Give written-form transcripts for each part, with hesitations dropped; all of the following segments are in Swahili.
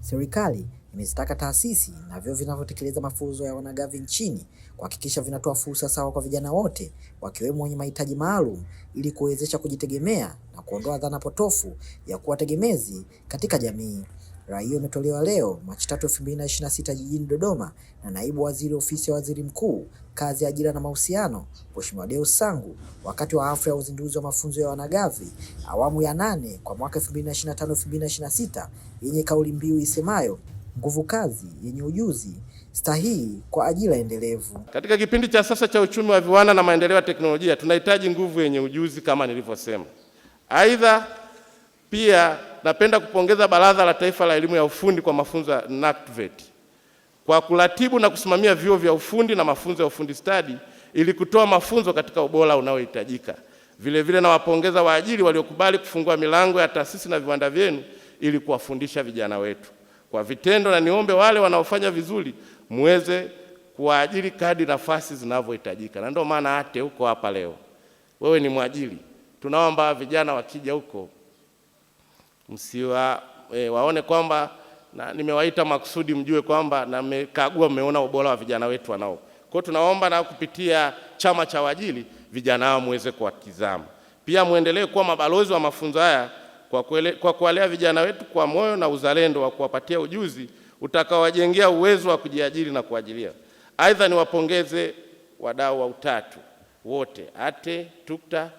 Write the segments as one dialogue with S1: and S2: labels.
S1: Serikali imezitaka taasisi na vyuo vinavyotekeleza mafunzo ya wanagavi nchini kuhakikisha vinatoa fursa sawa kwa vijana wote wakiwemo wenye mahitaji maalum ili kuwezesha kujitegemea na kuondoa dhana potofu ya kuwa tegemezi katika jamii. Rai hiyo imetolewa leo Machi 3, 2026 jijini Dodoma na Naibu Waziri Ofisi ya Waziri Mkuu, Kazi, Ajira na Mahusiano, Mheshimiwa Deus Sangu wakati wa hafla ya uzinduzi wa mafunzo ya wanagavi awamu ya 8 kwa mwaka 2025-2026 yenye kauli mbiu isemayo nguvu kazi yenye ujuzi stahili kwa ajira endelevu.
S2: Katika kipindi cha sasa cha uchumi wa viwanda na maendeleo ya teknolojia, tunahitaji nguvu yenye ujuzi kama nilivyosema. Aidha, pia napenda kupongeza Baraza la Taifa la Elimu ya Ufundi kwa mafunzo ya NACTVET kwa kuratibu na kusimamia vyuo vya ufundi na mafunzo ya ufundi stadi ili kutoa mafunzo katika ubora unaohitajika. Vile vile nawapongeza waajiri waliokubali kufungua milango ya taasisi na viwanda vyenu ili kuwafundisha vijana wetu kwa vitendo, na niombe wale wanaofanya vizuri muweze kuwaajiri kadri nafasi zinavyohitajika. Na ndio maana hata huko hapa leo wewe ni mwajiri, tunaomba vijana wakija huko waone kwamba na nimewaita makusudi mjue kwamba na mmekagua mmeona ubora wa vijana wetu wanao. Kwa hiyo tunaomba na kupitia chama cha waajiri vijana hao muweze kuwatizama. Pia muendelee kuwa mabalozi wa mafunzo haya kwa kuwalea vijana wetu kwa moyo na uzalendo wa kuwapatia ujuzi utakaowajengea uwezo wa kujiajiri na kuajiria. Aidha, niwapongeze wadau wa utatu wote, ATE, TUCTA,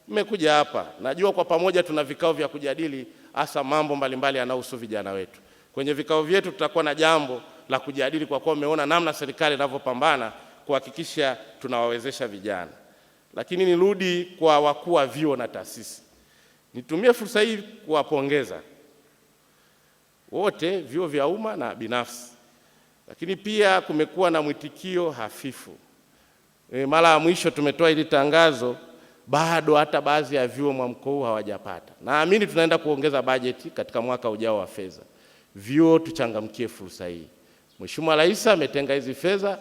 S2: mmekuja hapa. Najua kwa pamoja tuna vikao vya kujadili hasa mambo mbalimbali yanayohusu vijana wetu. Kwenye vikao vyetu tutakuwa na jambo la kujadili kwa kuwa umeona namna serikali inavyopambana kuhakikisha tunawawezesha vijana. Lakini nirudi kwa wakuu wa vyuo na taasisi. Nitumie fursa hii kuwapongeza wote, vyuo vya umma na binafsi. Lakini pia kumekuwa na mwitikio hafifu. Mara ya mwisho tumetoa hili tangazo, bado hata baadhi ya vyuo mwamko huu hawajapata. Naamini tunaenda kuongeza bajeti katika mwaka ujao wa fedha. Vyuo tuchangamkie fursa hii. Mheshimiwa Rais ametenga hizi fedha.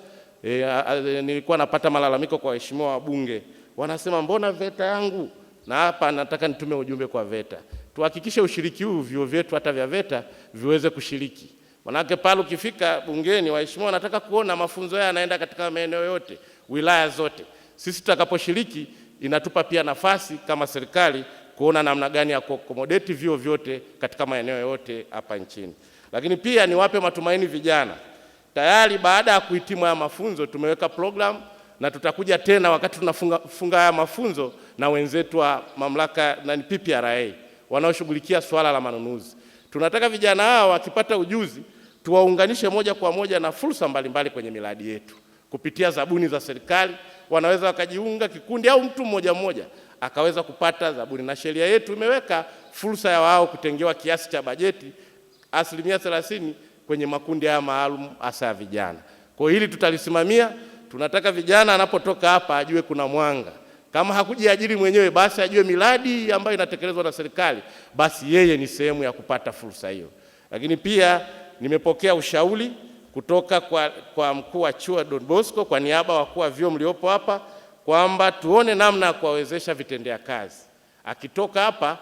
S2: Nilikuwa napata malalamiko kwa waheshimiwa wabunge. Wanasema mbona VETA yangu? Na hapa nataka nitume ujumbe kwa VETA. Tuhakikishe ushiriki huu vyuo vyetu hata vya VETA viweze kushiriki. Manake pale ukifika bungeni waheshimiwa wanataka kuona mafunzo haya yanaenda katika maeneo yote, wilaya zote. Sisi tutakaposhiriki inatupa pia nafasi kama serikali kuona namna gani ya kuaccommodate vyuo vyote katika maeneo yote hapa nchini. Lakini pia niwape matumaini vijana. Tayari baada ya kuhitimu haya mafunzo tumeweka program na tutakuja tena wakati tunafunga haya mafunzo na wenzetu wa mamlaka na PPRA wanaoshughulikia swala la manunuzi. Tunataka vijana hao wakipata ujuzi tuwaunganishe moja kwa moja na fursa mbalimbali kwenye miradi yetu. Kupitia zabuni za serikali wanaweza wakajiunga kikundi au mtu mmoja mmoja akaweza kupata zabuni, na sheria yetu imeweka fursa ya wao kutengewa kiasi cha bajeti 30% kwenye makundi haya maalum hasa ya vijana. Kwa hili tutalisimamia. Tunataka vijana anapotoka hapa ajue kuna mwanga. Kama hakujiajiri mwenyewe basi ajue miradi ambayo inatekelezwa na serikali, basi yeye ni sehemu ya kupata fursa hiyo. Lakini pia nimepokea ushauri kutoka kwa mkuu wa chuo Don Bosco kwa niaba ya wakuu wa vyuo mliopo hapa kwamba tuone namna ya kuwawezesha vitendea kazi. Akitoka hapa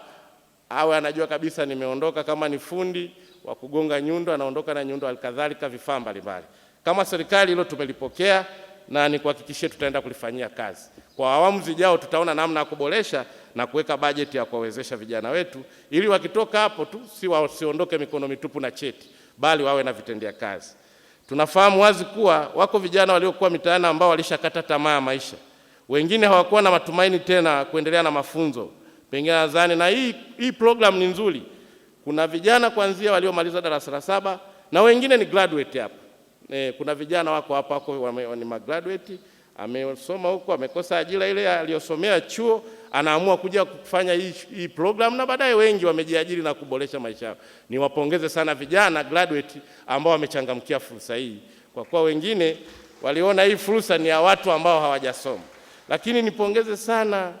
S2: awe anajua kabisa nimeondoka, kama ni fundi wa kugonga nyundo anaondoka na nyundo, alikadhalika vifaa mbalimbali. Kama serikali hilo tumelipokea na nikuhakikishie tutaenda kulifanyia kazi. Kwa awamu zijao tutaona namna ya kuboresha na kuweka bajeti ya kuwawezesha vijana wetu ili wakitoka hapo tu wasiondoke mikono mitupu na cheti, bali wawe na vitendea kazi. Tunafahamu wazi kuwa wako vijana waliokuwa mitaani ambao walishakata tamaa ya maisha. Wengine hawakuwa na matumaini tena kuendelea na mafunzo. Pengine nadhani na hii program ni nzuri. Kuna vijana kuanzia waliomaliza darasa la 7 na wengine ni graduate hapa. Kuna vijana wako hapa ni graduate, amesoma huko, amekosa ajira ile aliyosomea chuo, anaamua kuja kufanya hii program na baadaye wengi wamejiajiri na kuboresha maisha yao. Niwapongeze sana vijana graduate ambao wamechangamkia fursa hii. Kwa kuwa wengine waliona hii fursa ni ya watu ambao hawajasoma. Lakini nipongeze sana,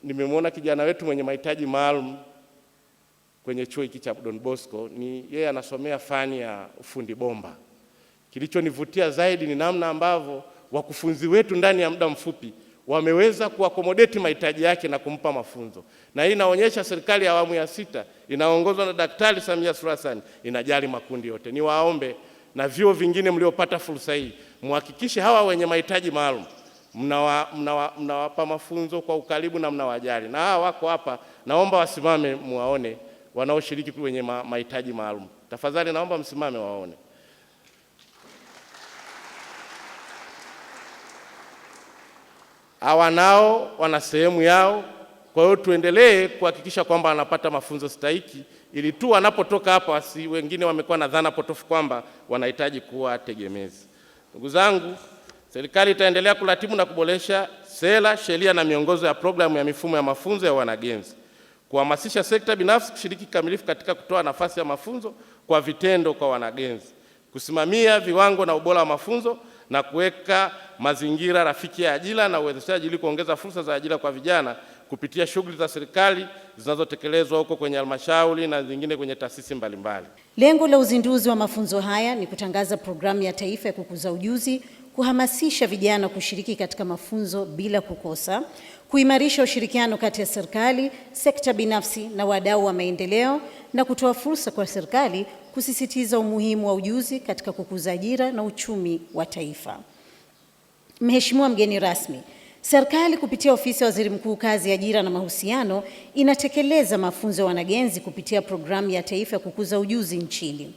S2: nimemwona kijana wetu mwenye mahitaji maalum kwenye chuo hiki cha Don Bosco. Ni yeye anasomea fani ya ufundi bomba. Kilichonivutia zaidi ni namna ambavyo wakufunzi wetu ndani ya muda mfupi wameweza kuakomodeti mahitaji yake na kumpa mafunzo. Na hii inaonyesha serikali ya awamu ya 6 inaongozwa na Daktari Samia Suluhu Hassan inajali makundi yote. Niwaombe na vyuo vingine mliopata fursa hii, muhakikishe hawa wenye mahitaji maalum mnawapa mafunzo kwa ukaribu na mnawajali. Na hawa wako hapa, naomba wasimame muwaone wanaoshiriki kwenye mahitaji maalum. Tafadhali naomba msimame waone. Hawa nao wana sehemu yao, kwa hiyo tuendelee kuhakikisha kwamba wanapata mafunzo stahiki ili tu wanapotoka hapa wengine wamekuwa na dhana potofu kwamba wanahitaji kuwa tegemezi. Ndugu zangu, serikali itaendelea kuratibu na kuboresha sera, sheria na miongozo ya programu ya mifumo ya mafunzo ya wanagenzi, kuhamasisha sekta binafsi kushiriki kikamilifu katika kutoa nafasi ya mafunzo kwa vitendo kwa wanagenzi, kusimamia viwango na ubora wa mafunzo na kuweka mazingira rafiki ya ajira na uwezeshaji ili kuongeza fursa za ajira kwa vijana kupitia shughuli za serikali zinazotekelezwa huko kwenye halmashauri na zingine kwenye taasisi mbalimbali.
S3: Lengo la uzinduzi wa mafunzo haya ni kutangaza programu ya taifa ya kukuza ujuzi, kuhamasisha vijana kushiriki katika mafunzo bila kukosa, kuimarisha ushirikiano kati ya serikali, sekta binafsi na wadau wa maendeleo, na kutoa fursa kwa serikali kusisitiza umuhimu wa ujuzi katika kukuza ajira na uchumi wa taifa. Mheshimiwa mgeni rasmi, serikali kupitia ofisi ya Waziri Mkuu, Kazi, Ajira na Mahusiano inatekeleza mafunzo ya wanagenzi kupitia programu ya taifa ya kukuza ujuzi nchini.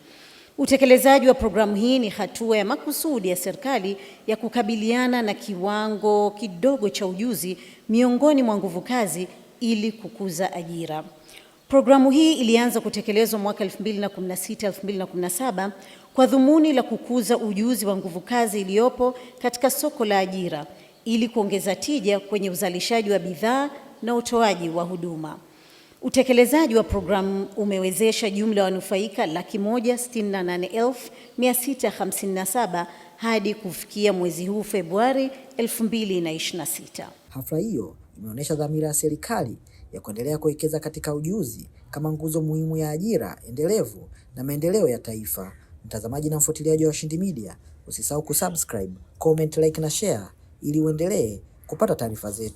S3: Utekelezaji wa programu hii ni hatua ya makusudi ya serikali ya kukabiliana na kiwango kidogo cha ujuzi miongoni mwa nguvu kazi ili kukuza ajira. Programu hii ilianza kutekelezwa mwaka 2016-2017 kwa dhumuni la kukuza ujuzi wa nguvu kazi iliyopo katika soko la ajira ili kuongeza tija kwenye uzalishaji wa bidhaa na utoaji wa huduma. Utekelezaji wa programu umewezesha jumla ya wanufaika 168,657 hadi kufikia mwezi huu Februari 2026.
S1: Hafla hiyo imeonyesha dhamira ya serikali ya kuendelea kuwekeza katika ujuzi kama nguzo muhimu ya ajira endelevu na maendeleo ya taifa. Mtazamaji na mfuatiliaji wa Washindi Media, usisahau kusubscribe, comment, like na share ili uendelee kupata taarifa zetu.